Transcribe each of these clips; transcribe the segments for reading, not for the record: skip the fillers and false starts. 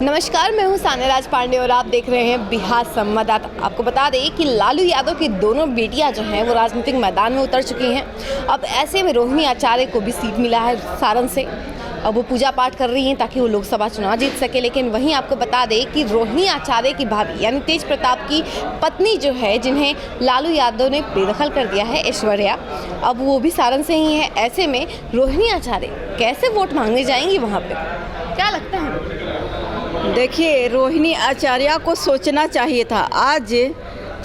नमस्कार, मैं हूं सान्याराज पांडे और आप देख रहे हैं बिहार संवाददाता। आपको बता दें कि लालू यादव की दोनों बेटियां जो हैं वो राजनीतिक मैदान में उतर चुकी हैं। अब ऐसे में रोहिणी आचार्य को भी सीट मिला है सारण से। अब वो पूजा पाठ कर रही हैं ताकि वो लोकसभा चुनाव जीत सके। लेकिन वहीं आपको बता दें कि रोहिणी आचार्य की भाभी यानी तेज प्रताप की पत्नी जो है, जिन्हें लालू यादव ने बेदखल कर दिया है, ऐश्वर्या, अब वो भी सारण से ही है। ऐसे में रोहिणी आचार्य कैसे वोट मांगने जाएंगी वहाँ पे, क्या लगता है? देखिए, रोहिणी आचार्य को सोचना चाहिए था। आज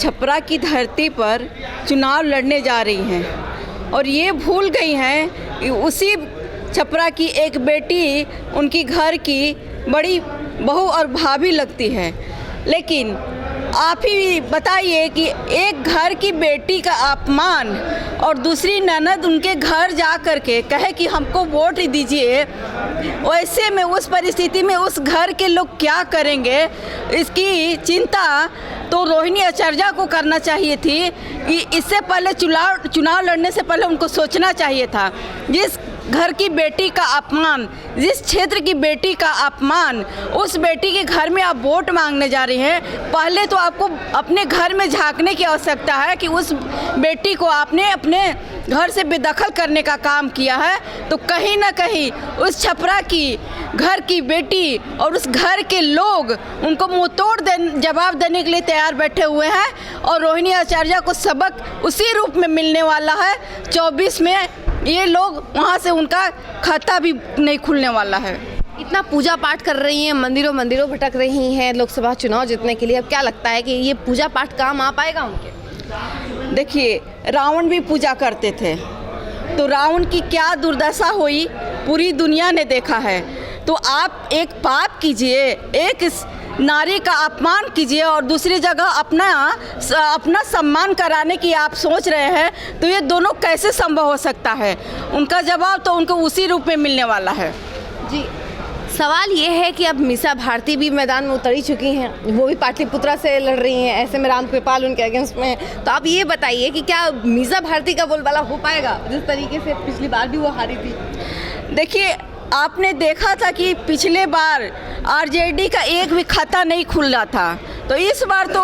छपरा की धरती पर चुनाव लड़ने जा रही हैं और ये भूल गई हैं कि उसी छपरा की एक बेटी उनकी घर की बड़ी बहू और भाभी लगती है। लेकिन आप ही बताइए कि एक घर की बेटी का अपमान और दूसरी ननद उनके घर जा कर के कहे कि हमको वोट दीजिए, वैसे में उस परिस्थिति में उस घर के लोग क्या करेंगे, इसकी चिंता तो रोहिणी आचार्य को करना चाहिए थी। कि इससे पहले चुनाव लड़ने से पहले उनको सोचना चाहिए था। जिस घर की बेटी का अपमान, जिस क्षेत्र की बेटी का अपमान, उस बेटी के घर में आप वोट मांगने जा रही हैं। पहले तो आपको अपने घर में झांकने की आवश्यकता है कि उस बेटी को आपने अपने घर से बेदखल करने का काम किया है, तो कहीं ना कहीं उस छपरा की घर की बेटी और उस घर के लोग उनको मुँह तोड़ जवाब देने के लिए तैयार बैठे हुए हैं। और रोहिणी आचार्य को सबक उसी रूप में मिलने वाला है। 24 में ये लोग वहाँ से उनका खाता भी नहीं खुलने वाला है। इतना पूजा पाठ कर रही हैं, मंदिरों भटक रही हैं लोकसभा चुनाव जीतने के लिए। अब क्या लगता है कि ये पूजा पाठ काम आ पाएगा उनके? देखिए, रावण भी पूजा करते थे, तो रावण की क्या दुर्दशा हुई पूरी दुनिया ने देखा है। तो आप एक पाप कीजिए, एक नारी का अपमान कीजिए और दूसरी जगह अपना सम्मान कराने की आप सोच रहे हैं, तो ये दोनों कैसे संभव हो सकता है? उनका जवाब तो उनको उसी रूप में मिलने वाला है। जी, सवाल ये है कि अब मीसा भारती भी मैदान में उतरी चुकी हैं, वो भी पाटलिपुत्रा से लड़ रही हैं। ऐसे में रामकृपाल उनके अगेंस्ट में है। तो आप ये बताइए कि क्या मीसा भारती का बोलबाला हो पाएगा, जिस तरीके से पिछली बार भी वो हारी थी? देखिए, आपने देखा था कि पिछले बार आरजेडी का एक भी खाता नहीं खुल रहा था, तो इस बार तो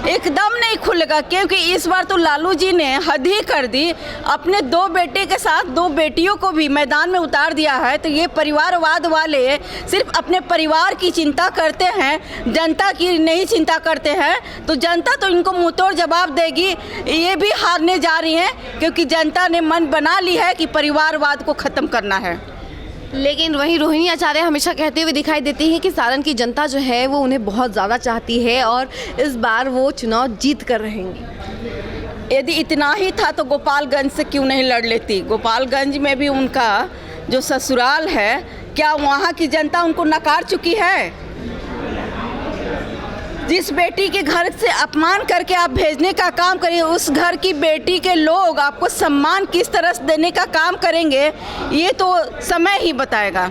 एकदम नहीं खुलेगा, क्योंकि इस बार तो लालू जी ने हद ही कर दी। अपने 2 बेटे के साथ 2 बेटियों को भी मैदान में उतार दिया है। तो ये परिवारवाद वाले सिर्फ अपने परिवार की चिंता करते हैं, जनता की नहीं चिंता करते हैं। तो जनता तो इनको मुंहतोड़ जवाब देगी। ये भी हारने जा रही हैं, क्योंकि जनता ने मन बना ली है कि परिवारवाद को ख़त्म करना है। लेकिन वहीं रोहिणी आचार्य हमेशा कहते हुए दिखाई देती हैं कि सारण की जनता जो है वो उन्हें बहुत ज़्यादा चाहती है और इस बार वो चुनाव जीत कर रहेंगी। यदि इतना ही था तो गोपालगंज से क्यों नहीं लड़ लेती? गोपालगंज में भी उनका जो ससुराल है, क्या वहाँ की जनता उनको नकार चुकी है? जिस बेटी के घर से अपमान करके आप भेजने का काम करिए, उस घर की बेटी के लोग आपको सम्मान किस तरह से देने का काम करेंगे, ये तो समय ही बताएगा।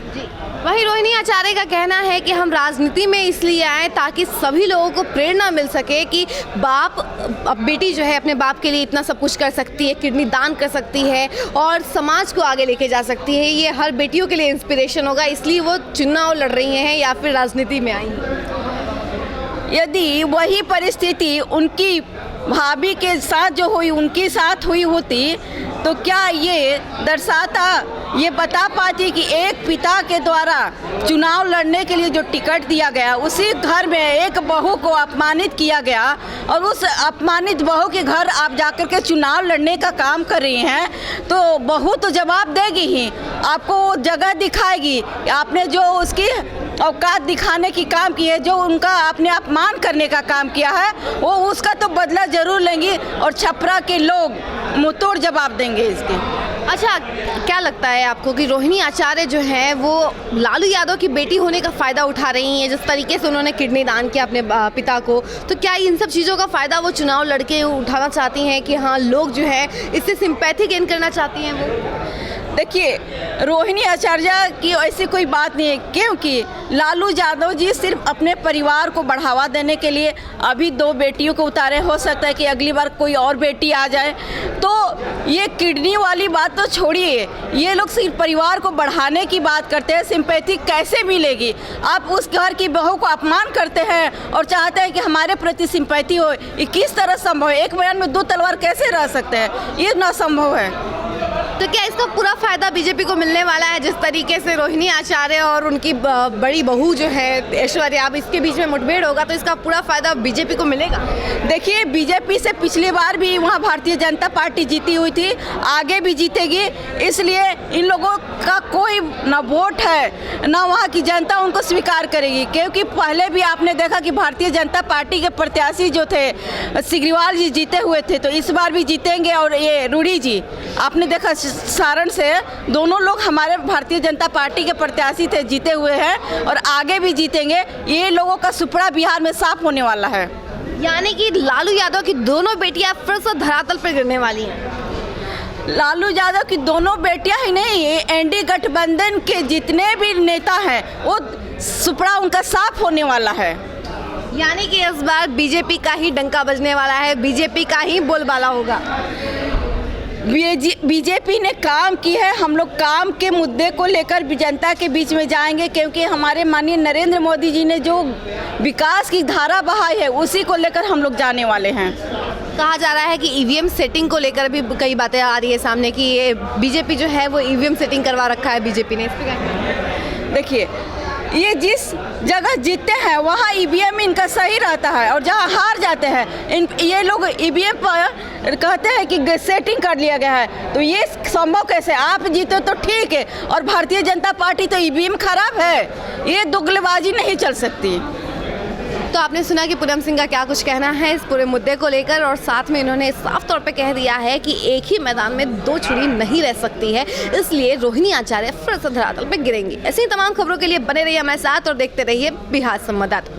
वहीं रोहिणी आचार्य का कहना है कि हम राजनीति में इसलिए आए ताकि सभी लोगों को प्रेरणा मिल सके कि अब बेटी जो है अपने बाप के लिए इतना सब कुछ कर सकती है, किडनी दान कर सकती है और समाज को आगे लेके जा सकती है। ये हर बेटियों के लिए इंस्पिरेशन होगा, इसलिए वो चुनाव लड़ रही हैं या फिर राजनीति में आई हैं। यदि वही परिस्थिति उनकी भाभी के साथ जो हुई उनके साथ हुई होती, तो क्या ये दर्शाता, ये बता पाती कि एक पिता के द्वारा चुनाव लड़ने के लिए जो टिकट दिया गया, उसी घर में एक बहू को अपमानित किया गया और उस अपमानित बहू के घर आप जाकर के चुनाव लड़ने का काम कर रही हैं, तो बहू तो जवाब देगी ही, आपको वो जगह दिखाएगी। आपने जो उसकी औकात दिखाने की काम की है, जो उनका आपने अपमान करने का काम किया है, वो उसका तो बदला जरूर लेंगी और छपरा के लोग मुंहतोड़ जवाब देंगे इसके। अच्छा, क्या लगता है आपको कि रोहिणी आचार्य जो है वो लालू यादव की बेटी होने का फ़ायदा उठा रही हैं? जिस तरीके से उन्होंने किडनी दान किया अपने पिता को, तो क्या इन सब चीज़ों का फ़ायदा वो चुनाव लड़के उठाना चाहती हैं कि हाँ, लोग जो है इससे सिंपैथी गेन करना चाहती हैं वो? देखिए, रोहिणी आचार्य की ऐसी कोई बात नहीं है, क्योंकि लालू यादव जी सिर्फ अपने परिवार को बढ़ावा देने के लिए अभी 2 बेटियों को उतारे। हो सकता है कि अगली बार कोई और बेटी आ जाए। तो ये किडनी वाली बात तो छोड़िए, ये लोग सिर्फ परिवार को बढ़ाने की बात करते हैं। सिंपैथी कैसे मिलेगी? आप उस घर की बहू को अपमान करते हैं और चाहते हैं कि हमारे प्रति सिंपैथी हो। ये किस तरह संभव है? एक बयान में 2 तलवार कैसे रह सकते हैं? ये ना संभव है। तो क्या इसका पूरा फायदा बीजेपी को मिलने वाला है? जिस तरीके से रोहिणी आचार्य और उनकी बड़ी बहू जो है ऐश्वर्या, अब इसके बीच में मुठभेड़ होगा तो इसका पूरा फायदा बीजेपी को मिलेगा? देखिए, बीजेपी से पिछली बार भी वहाँ भारतीय जनता पार्टी जीती हुई थी, आगे भी जीतेगी। इसलिए इन लोगों का कोई ना वोट है ना वहाँ की जनता उनको स्वीकार करेगी, क्योंकि पहले भी आपने देखा कि भारतीय जनता पार्टी के प्रत्याशी जो थे सिग्रीवाल जी जीते हुए थे, तो इस बार भी जीतेंगे। और ये रूडी जी, आपने देखा सारण से, दोनों लोग हमारे भारतीय जनता पार्टी के प्रत्याशी थे, जीते हुए हैं और आगे भी जीतेंगे। ये लोगों का सुपड़ा बिहार में साफ होने वाला है। यानी कि लालू यादव की दोनों बेटियां फिर से धरातल पर गिरने वाली हैं। लालू यादव की दोनों बेटियां ही नहीं, एनडीए गठबंधन के जितने भी नेता हैं वो सुपड़ा उनका साफ होने वाला है। यानी कि इस बार बीजेपी का ही डंका बजने वाला है, बीजेपी का ही बोलबाला होगा। बीजेपी ने काम की है। हम लोग काम के मुद्दे को लेकर जनता के बीच में जाएंगे, क्योंकि हमारे माननीय नरेंद्र मोदी जी ने जो विकास की धारा बहाई है उसी को लेकर हम लोग जाने वाले हैं। कहा जा रहा है कि ईवीएम सेटिंग को लेकर भी कई बातें आ रही है सामने कि ये बीजेपी जो है वो ईवीएम सेटिंग करवा रखा है बीजेपी ने। इस पर क्या कहना है? देखिए, ये जिस जगह जीतते हैं वहाँ ईवीएम इनका सही रहता है, और जहाँ हार जाते हैं ये लोग ईवीएम पर कहते हैं कि सेटिंग कर लिया गया है। तो ये संभव कैसे? आप जीते तो ठीक है, और भारतीय जनता पार्टी तो ईवीएम खराब है। ये दुगलेबाजी नहीं चल सकती। तो आपने सुना कि पूनम सिंह का क्या कुछ कहना है इस पूरे मुद्दे को लेकर, और साथ में इन्होंने साफ तौर पे कह दिया है कि एक ही मैदान में 2 छुरी नहीं रह सकती है, इसलिए रोहिणी आचार्य फिर से धरातल पे गिरेंगी। ऐसी तमाम खबरों के लिए बने रहिए हमारे साथ और देखते रहिए बिहार संवाददाता।